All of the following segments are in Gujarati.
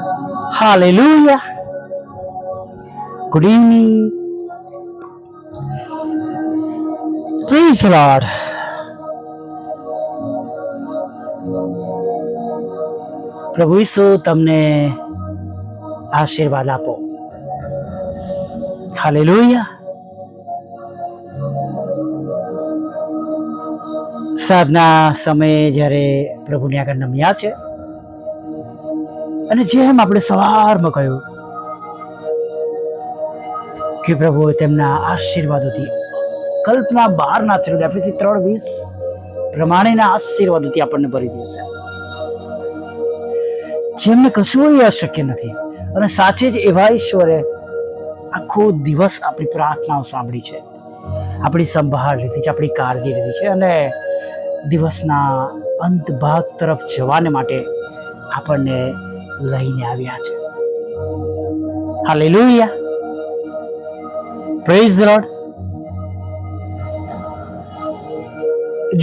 Hallelujah. Good evening. Praise the Lord. પ્રભુ ઈસુ તમને આશીર્વાદ આપો. હાલેલુયા. સાંજના સમયે જ્યારે પ્રભુની આગળ નમ્યા છે અને જેમ આપણે સવારમાં કહ્યું કે પ્રભુ તેમના આશીર્વાદોથી કલ્પના બહારના આશીર્વાદ એફએસી 3:20 પ્રમાણેના આશીર્વાદોથી આપણને ભરી દેશે, જેમને કશું અશક્ય નથી. અને સાચે જ એવા ઈશ્વરે આખો દિવસ આપણી પ્રાર્થનાઓ સાંભળી છે, આપણી સંભાળ લીધી છે, આપણી કાળજી લીધી છે અને દિવસના અંત ભાગ તરફ જવાને માટે આપણને લઈને આવ્યા છે. હાલેલુયા. Praise the lord.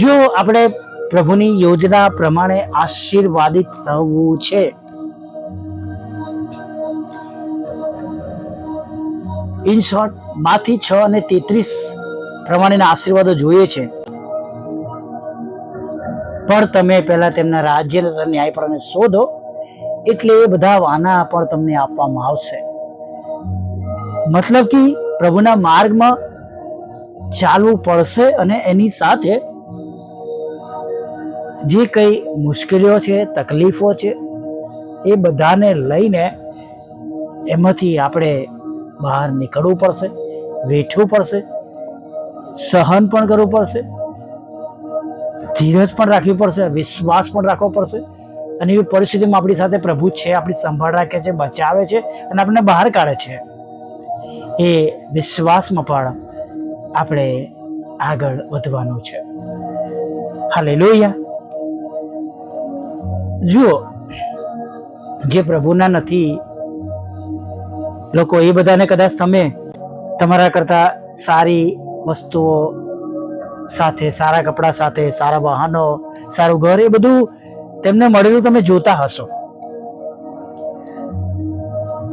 જો આપણે પ્રભુની યોજના પ્રમાણે આશીર્વાદિત થવું છે, ઇન શોર્ટ માથી 6:33 પ્રમાણેના આશીર્વાદો જોઈએ છે, પણ તમે પહેલા તેમના રાજ્ય ન્યાયપરાને શોધો એટલે એ બધા વાના પણ તમને આપવામાં આવશે. મતલબ કે પ્રભુના માર્ગમાં ચાલવું પડશે અને એની સાથે જે કઈ મુશ્કેલીઓ છે, તકલીફો છે, એ બધાને લઈને એમાંથી આપણે બહાર નીકળવું પડશે, વેઠવું પડશે, સહન પણ કરવું પડશે, ધીરજ પણ રાખવી પડશે, વિશ્વાસ પણ રાખવો પડશે. અને એવી પરિસ્થિતિમાં આપણી સાથે પ્રભુ છે, આપણી સંભાળ રાખે છે, બચાવે છે અને આપણને બહાર કાઢે છે. એ વિશ્વાસમાં પણ આપણે આગળ વધવાનું છે. હાલેલુયા. જુઓ, જે પ્રભુના નથી લોકો, એ બધાને કદાચ તમે તમારા કરતા સારી વસ્તુઓ સાથે, સારા કપડા સાથે, સારા વાહનો, સારું ઘર, એ બધું તેમને મળેલું તમે જોતા હશો.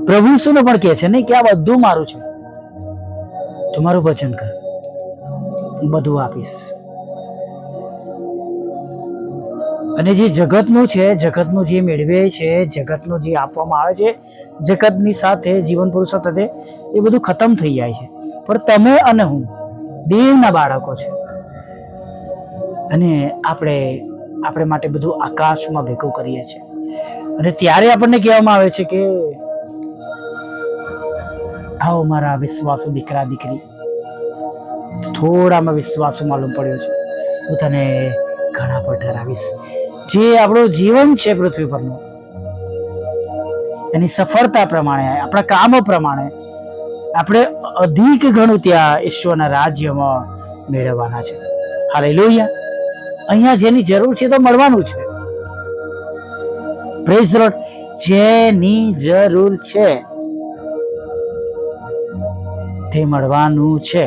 પ્રભુ ઈસુને પણ કહે છે ને કે આ બધું મારું છે, તમારું વચન કર, બધું આપીશ. અને જે જગતનું છે, જગતનું જે મેળવે છે, જગતનું જે આપવામાં આવે છે, જગતની સાથે જીવન પુરુષો સાથે, એ બધું ખતમ થઈ જાય છે. પણ તમે અને હું દેવના બાળકો છે અને આપણે માટે બધું આકાશમાં ભેગું કરીએ છીએ. અને ત્યારે આપણને કહેવામાં આવે છે કે આવો મારા વિશ્વાસુ દીકરા દીકરી. થોડામાં વિશ્વાસુ માલુમ પડ્યો છે, હું તને ઘણા પર ઠરાવીશ. જે આપણું જીવન છે પૃથ્વી પરનું, એની સફળતા પ્રમાણે, આપણા કામો પ્રમાણે આપણે અધિક ઘણું ત્યાં ઈશ્વરના રાજ્યમાં મેળવવાના છે. હાલેલુયા. અહીંયા જેની જરૂર છે તો મળવાનું છે. Praise the lord. જેની જરૂર છે તે મળવાનું છે,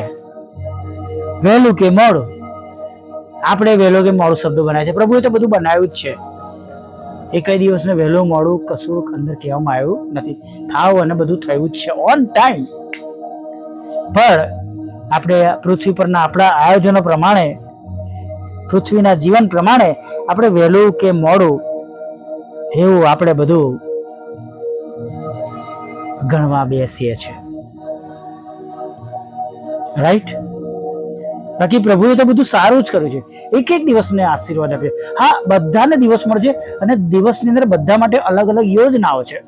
વહેલું કે મોડું. આપણે વહેલો કે મોડું શબ્દ બનાવ્યા છે, પ્રભુએ તો બધું બનાવ્યું જ છે. એ કઈ દિવસને વહેલું મોડું કશું અંદર કહેવામાં આવ્યું નથી. થાવ અને બધું થયું જ છે ઓન ટાઈમ. પણ આપણે પૃથ્વી પરના આપણા આયોજનો પ્રમાણે, પૃથ્વીના જીવન પ્રમાણે આપણે વહેલું કે મોડું એવું આપણે બધું ગણવા બેસીએ છીએ. રાઈટ? બાકી પ્રભુએ તો બધું સારું જ કર્યું છે. એક એક દિવસને આશીર્વાદ આપ્યો. હા, બધાને દિવસ મળશે અને દિવસની અંદર બધા માટે અલગ અલગ યોજનાઓ છે.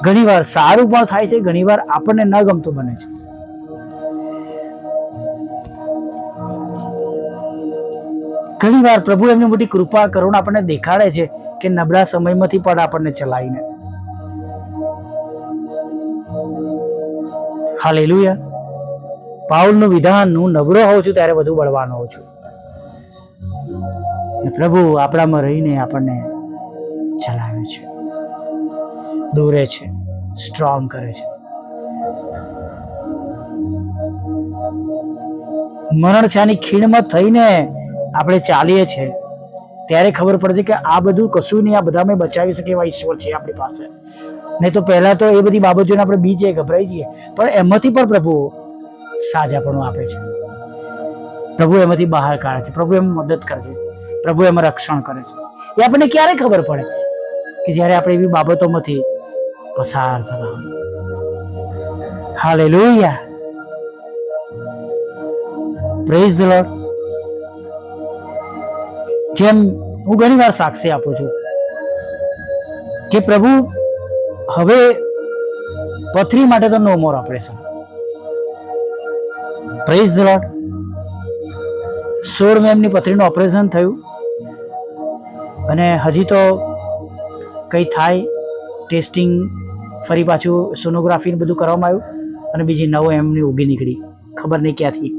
ઘણીવાર સારું પણ થાય છે, ઘણીવાર આપણને ન ગમતું બને છે. ઘણીવાર પ્રભુ એમની મોટી કૃપા કરુણા આપણને દેખાડે છે કે નબળા સમયમાંથી પણ આપણને ચલાવીને. હાલેલુયા. પાઉલનું વિધાન, હું નબળો હોઉં છું ત્યારે બધું બળવાનો હોઉં છું. પ્રભુ આપણામાં રહીને આપણને ચલાવે છે, દોરે છે, સ્ટ્રોંગ કરે છે. મરણ છાની ખીણમાં થઈને આપણે ચાલીએ છીએ ત્યારે ખબર પડે છે કે આ બધું કશું નહીં, આ બધા મેં બચાવી શકે એવા ઈશ્વર છે આપણી પાસે. નહીં તો પહેલા તો એ બધી બાબતોને આપણે બીજે ગભરાઈ જઈએ, પણ એમાંથી પણ પ્રભુ સાજાપણું આપે છે. પ્રભુ એમાંથી બહાર કાઢે છે, પ્રભુ એમાં મદદ કરે છે, પ્રભુ એમાં રક્ષણ કરે છે. એ આપણને ક્યારે ખબર પડે કે જ્યારે આપણે એવી બાબતોમાંથી પસાર થતા હોય. Hallelujah, praise the lord. જેમ હું ઘણી વાર સાક્ષી આપું છું કે પ્રભુ હવે પથરી માટે તો નો મોર ઓપરેશન. Praise the lord. 16 એમની પથરીનું ઓપરેશન થયું અને હજી તો કંઈ થાય ટેસ્ટિંગ, ફરી પાછું સોનોગ્રાફી બધું કરવામાં આવ્યું અને બીજી 9 એમની ઉગી નીકળી. ખબર નહીં ક્યાંથી,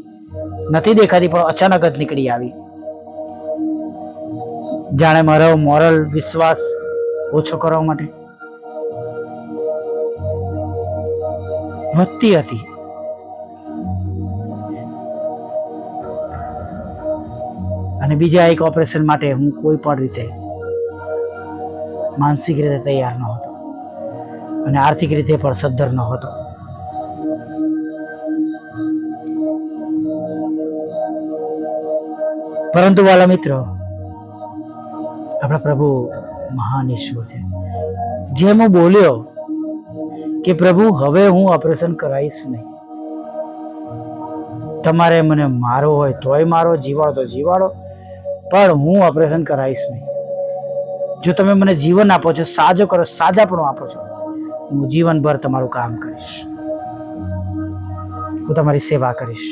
નથી દેખાતી પણ અચાનક જ નીકળી આવી. જાણે મારો મોરલ વિશ્વાસ ઓછો કરવા માટે વધતી હતી. અને બીજા એક ઓપરેશન માટે હું કોઈ પણ રીતે માનસિક રીતે તૈયાર ન હતો અને આર્થિક રીતે પણ સદ્ધર ન હતો. પરંતુ વાલા મિત્રો, આપણા પ્રભુ મહાન ઈશ્વર છે. જેમ હું બોલ્યો કે પ્રભુ હવે હું ઓપરેશન કરાવીશ નહીં, તમારે મને મારો હોય તોય મારો, જીવાડો તો જીવાડો, પણ હું ઓપરેશન કરાવીશ નહીં. જો તમે મને જીવન આપો છો, સાજો કરો, સાજાપણું આપો છો, હું જીવનભર તમારું કામ કરીશ, હું તમારી સેવા કરીશ.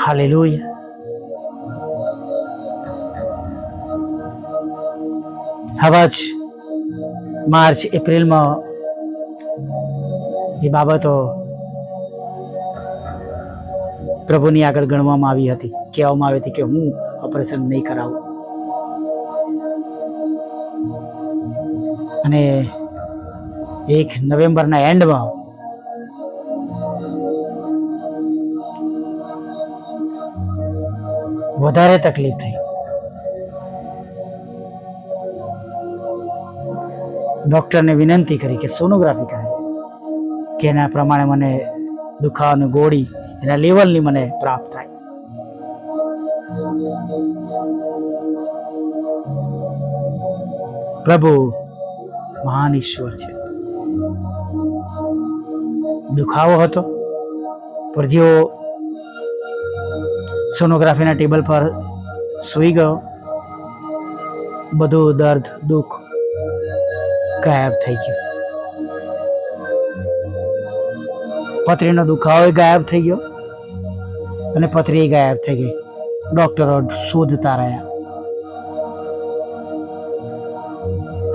હાલેલુયા. આવા જ માર્ચ એપ્રિલમાં એ બાબતો પ્રભુની આગળ ગણવામાં આવી હતી, કહેવામાં આવી હતી કે હું ઓપરેશન નહીં કરાવું. અને 1 નવેમ્બરના એન્ડમાં વધારે તકલીફ થઈ. ડૉક્ટરને વિનંતી કરી કે સોનોગ્રાફી કરે, કે એના પ્રમાણે મને દુખાવાની ગોળી એના લેવલની મને પ્રાપ્ત થાય. પ્રભુ મહાન ઈશ્વર છે. દુખાવો હતો, પણ જેવો સોનોગ્રાફીના ટેબલ પર સૂઈ ગયો, બધું દર્દ દુઃખ ગાયબ થઈ ગયું. પથરીનો દુખાવો ગાયબ થઈ ગયો અને પથરી ગાયબ થઈ ગઈ. ડોક્ટરો શોધતા રહ્યા.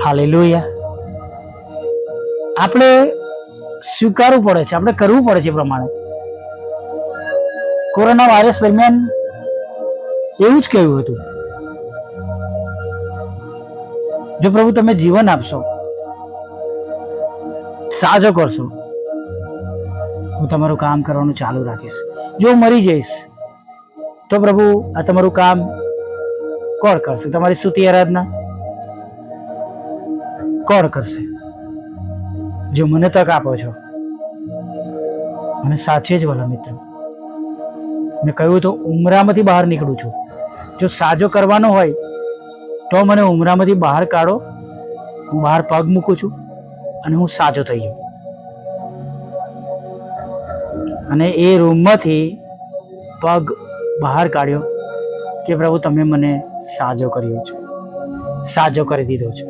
હાલેલુયા. આપણે સ્વીકારવું પડે છે, આપણે કરવું પડે છે. પ્રમાણે કોરોના વાયરસ દરમિયાન એવું જ કહ્યું હતું, જો પ્રભુ તમે જીવન આપશો, સાજો કરશો, હું તમારું કામ કરવાનું ચાલુ રાખીશ. જો મરી જઈશ તો પ્રભુ આ તમારું કામ કોણ કરશે? તમારી સ્તુતિ આરાધના કોણ કરશે? જો મને તક આપો છો. અને સાચે જ વાલા મિત્રો, મેં કહ્યું તો ઉમરામાંથી બહાર નીકળું છું. જો સાજો કરવાનો હોય તો મને ઉમરામાંથી બહાર કાઢો, હું બહાર પગ મૂકું છું અને હું સાજો થઈ જાઉં. અને એ રૂમમાંથી પગ બહાર કાઢ્યો કે પ્રભુ તમે મને સાજો કર્યો છે, સાજો કરી દીધો છે.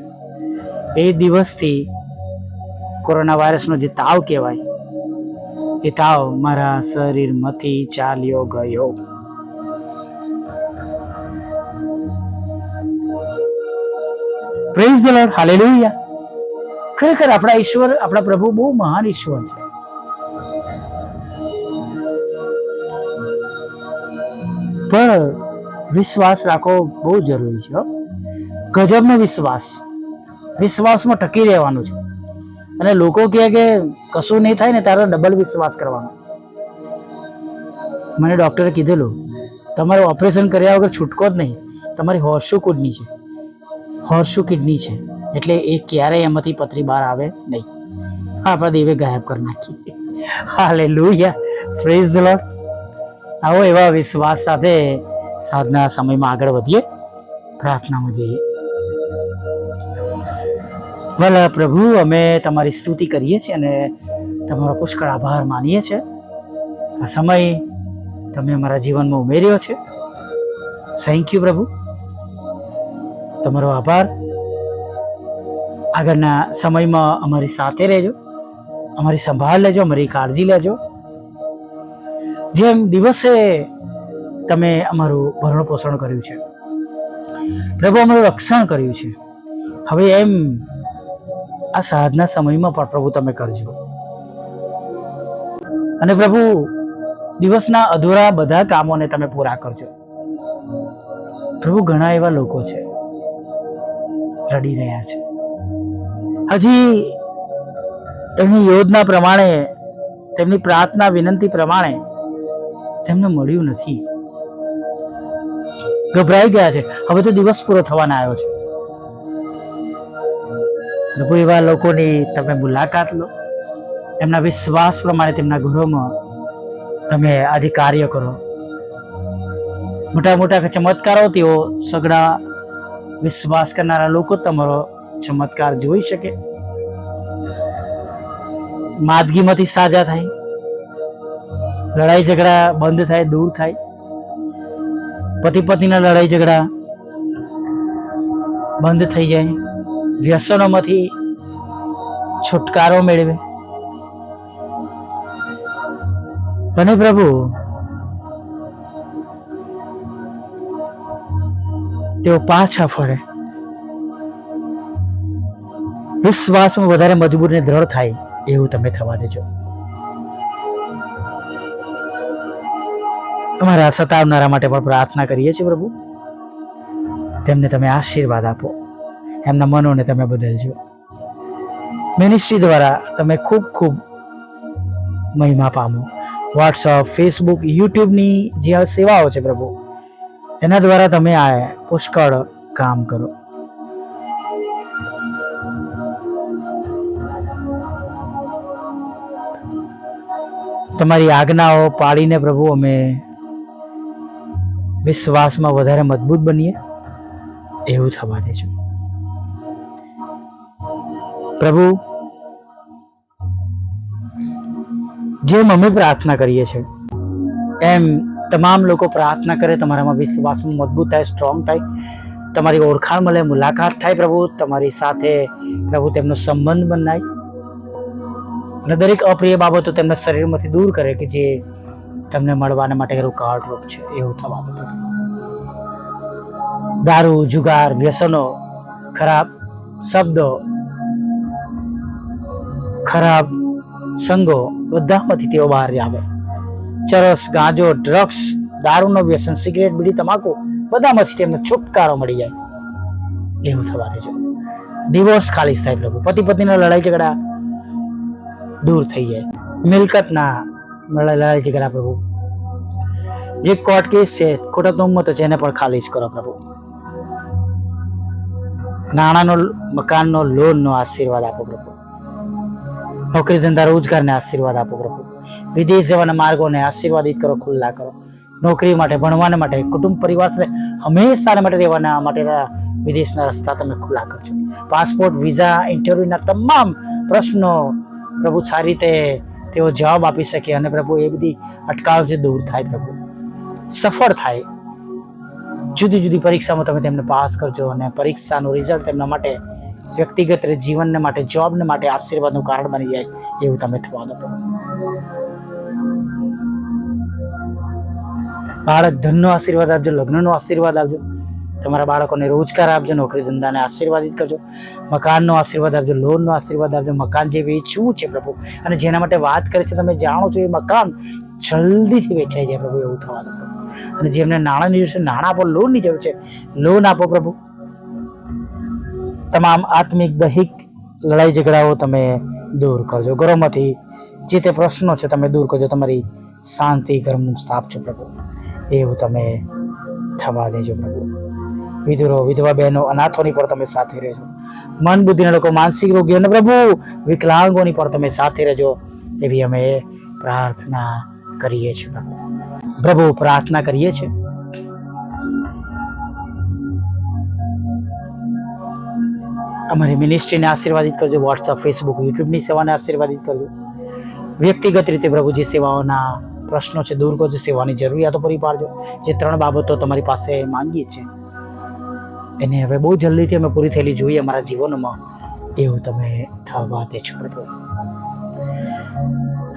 એ દિવસથી કોરોના વાયરસનો જે તાવ કહેવાય, એ તાવ મારા શરીરમાંથી ચાલ્યો ગયો. Praise the lord. હાલેલુયા. ખરેખર આપણા ઈશ્વર, આપણા પ્રભુ બહુ મહાન ઈશ્વર છે. પણ વિશ્વાસ રાખવો બહુ જરૂરી છે. ગજબનો વિશ્વાસ, વિશ્વાસમાં ટકી રહેવાનું છે. અને લોકો કહે કે કશું નહીં થાય ને ત્યારે ડબલ વિશ્વાસ કરવાનો. મને ડૉક્ટરે કીધેલું તમારું ઓપરેશન કર્યા વગર છૂટકો જ નહીં. તમારી હોર્સુ કિડની છે, હોર્સુ કિડની છે, એટલે એ ક્યારેય એમાંથી પથરી બહાર આવે નહીં. આપણા દેવે ગાયબ કરી નાખી. Hallelujah, praise the lord. આવો એવા વિશ્વાસ સાથે સાધના સમયમાં આગળ વધીએ, પ્રાર્થનામાં જઈએ. ભલા પ્રભુ, અમે તમારી સ્તુતિ કરીએ છીએ અને તમારો પુષ્કળ આભાર માનીએ છીએ. આ સમય તમે અમારા જીવનમાં ઉમેર્યો છે. થેન્ક યુ પ્રભુ, તમારો આભાર. આગળના સમયમાં અમારી સાથે રહેજો, અમારી સંભાળ લેજો, અમારી કાળજી લેજો. જેમ દિવસે તમે અમારું ભરણ પોષણ કર્યું છે પ્રભુ, અમારું રક્ષણ કર્યું છે, હવે એમ આ સાધના સમયમાં પણ પ્રભુ તમે કરજો. અને પ્રભુ, દિવસના અધૂરા બધા કામોને તમે પૂરા કરજો. પ્રભુ, ઘણા એવા લોકો છે રડી રહ્યા છે, હજી એમની યોજના પ્રમાણે, તેમની પ્રાર્થના વિનંતી પ્રમાણે તેમને મળ્યું નથી, ગભરાઈ ગયા છે. હવે તો દિવસ પૂરો થવાના આવ્યો છે. પ્રભુ, એવા લોકોની તમે મુલાકાત લો, એમના વિશ્વાસ પ્રમાણે તેમના ઘરોમાં તમે આજે કાર્ય કરો. મોટા મોટા ચમત્કારો તેઓ સગડા વિશ્વાસ કરનારા લોકો તમારો ચમત્કાર જોઈ શકે, માદગીમાંથી સાજા થાય, લડાઈ ઝઘડા બંધ થાય, દૂર થાય, પતિ પત્નીના લડાઈ ઝઘડા બંધ થઈ જાય, વ્યસનોમાંથી છુટકારો મેળવે. અને પ્રભુ, તેઓ પાછા ફરે, વિશ્વાસમાં વધારે મજબૂત ને દ્રઢ થાય એવું તમે થવા દેજો. અમારા સતાવનારા માટે પણ પ્રાર્થના કરીએ છીએ પ્રભુ, તેમને તમે આશીર્વાદ આપો, એમના મનોને તમે બદલજો. મિનિસ્ટ્રી દ્વારા તમે ખૂબ ખૂબ મહિમા પામો. વોટ્સઅપ, ફેસબુક, યુટ્યુબની જે સેવાઓ છે પ્રભુ, એના દ્વારા તમે આ પુષ્કળ કામ કરો. તમારી આજ્ઞાઓ પાળીને પ્રભુ અમે વિશ્વાસમાં વધારે મજબૂત બનીએ એવું થવા દેજો. પ્રભુ, જેમ અમે પ્રાર્થના કરીએ છીએ એમ તમામ લોકો પ્રાર્થના કરે, તમારામાં વિશ્વાસમાં મજબૂત થાય, સ્ટ્રોંગ થાય, તમારી ઓળખાણ મળે, મુલાકાત થાય પ્રભુ, તમારી સાથે પ્રભુ તેમનો સંબંધ બનાય અને દરેક અપ્રિય બાબતો તેમના શરીરમાંથી દૂર કરે કે જે તમને મળવાને માટે રૂકાવટરૂપ છે એવું થવા દો. દારૂ, જુગાર, વ્યસનો, ખરાબ શબ્દો, ખરાબ સંગો બધામાંથી તેઓ બહાર આવે. ચરસ, ગાંજો, ડ્રગ્સ, દારૂનો વ્યસન, સિગરેટ, બીડી, તમાકુ બધામાંથી તેમને છુટકારો મળી જાય એવું થવા દેજો. ડિવોર્સ ખાલી થાય પ્રભુ, પતિ પત્નીના લડાઈ ઝઘડા દૂર થઈ જાય, મિલકતના લડાઈ ઝઘડા પ્રભુ, જે કોર્ટ કેસ છે, ખોટા તોહમતો છે, એને પણ ખાલી જ કરો પ્રભુ. નાણાંનો, મકાનનો, લોનનો આશીર્વાદ આપો પ્રભુ. નોકરી ધંધા રોજગારને આશીર્વાદ આપો પ્રભુ. વિદેશ જવાના માર્ગોને આશીર્વાદિત કરો, ખુલ્લા કરો. નોકરી માટે, ભણવાને માટે, કુટુંબ પરિવાર સાથે હંમેશા માટે રહેવાના માટેના વિદેશના રસ્તા તમે ખુલ્લા કરજો. પાસપોર્ટ, વિઝા, ઇન્ટરવ્યુના તમામ પ્રશ્નો પ્રભુ સારી રીતે તેઓ જવાબ આપી શકે અને પ્રભુ એ બધી અટકાવથી દૂર થાય પ્રભુ, સફળ થાય. જુદી જુદી પરીક્ષામાં તમે તેમને પાસ કરજો અને પરીક્ષાનું રિઝલ્ટ તેમના માટે વ્યક્તિગત જીવનને માટે, જોબને માટે આશીર્વાદનું કારણ બની જાય એવું તમે થવા દો. બાળક ધનનો આશીર્વાદ આપજો, લગ્નનો આશીર્વાદ આપજો, તમારા બાળકોને રોજગાર આપજો, નોકરી ધંધાને આશીર્વાદિત કરજો, મકાનનો આશીર્વાદ આપજો, લોનનો આશીર્વાદ આપજો. મકાન જે વેચવું છે પ્રભુ અને જેના માટે વાત કરે છે તમે જાણો છો એ મકાન જલ્દીથી વેચાઈ જાય પ્રભુ એવું થવા દો. અને જેમને નાણાંની જરૂર છે નાણાં આપો, લોનની જરૂર છે લોન આપો પ્રભુ. તમામ આત્મિક દૈહિક લડાઈ ઝઘડાઓ તમે દૂર કરજો, ઘરોમાંથી જે તે પ્રશ્નો છે તમે દૂર કરજો, તમારી શાંતિ ઘરમાં સ્થાપજો પ્રભુ. એવું તમે થવા દેજો પ્રભુ. વિધુરો, વિધવા બહેનો, અનાથોની પર તમે સાથે રહેજો. મન બુદ્ધિના લોકો, માનસિક રોગીઓ અને પ્રભુ વિકલાંગોની પર તમે સાથે રહેજો, એવી અમે પ્રાર્થના કરીએ છીએ પ્રભુ. પ્રભુ પ્રાર્થના કરીએ છીએ અમારી મિનિસ્ટ્રીને આશીર્વાદિત કરજો. વોટ્સઅપ, ફેસબુક, યુટ્યુબની સેવાને આશીર્વાદિત કરજો. વ્યક્તિગત રીતે પ્રભુ જે સેવાઓના પ્રશ્નો છે દૂર કરજો, સેવાની જરૂરિયાતો પૂરી પાડજો. જે 3 બાબતો તમારી પાસે માંગીએ છીએ એને હવે બહુ જલ્દીથી અમે પૂરી થયેલી જોઈએ અમારા જીવનમાં, એવું તમે થવા દેજો પ્રભુ.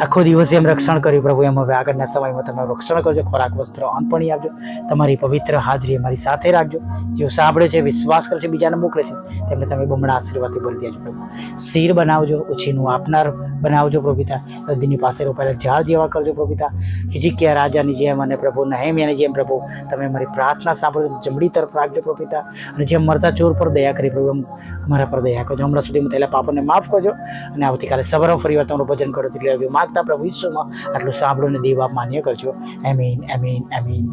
આખો દિવસ એમ રક્ષણ કર્યું પ્રભુ, એમ હવે આગળના સમયમાં તમે રક્ષણ કરજો. ખોરાક, વસ્ત્ર, અન્નપાણી આપજો. તમારી પવિત્ર હાજરી અમારી સાથે રાખજો. જેઓ સાંભળે છે, વિશ્વાસ કરે છે, બીજાને મોકલે છે, તેમને તમે બમણા આશીર્વાદથી ભરી દેજો પ્રભુ. શિર બનાવજો, ઉછીનું આપનાર બનાવજો પ્રભુ પિતા. નદીની પાસે રોપાયેલા ઝાડ જેવા કરજો પ્રભુ પિતા. હિજકિયા રાજાની જેમ અને પ્રભુ નહેમિયાની જેમ પ્રભુ તમે અમારી પ્રાર્થના સાંભળજો, જમણી તરફ રાખજો પ્રભુ પિતા. અને જેમ મરતા ચોર પર દયા કરી પ્રભુ, એમ અમારા પર દયા કરજો. હમણાં સુધીમાં થયેલા પાપોને માફ કરજો અને આવતીકાલે સવારમાં ફરીવાર તમારું ભજન કરો એટલે પ્રભુ ઈસુમાં આટલું સાંભળો અને દેવ આપ માન્ય કરજો. આમીન, આમીન, આમીન.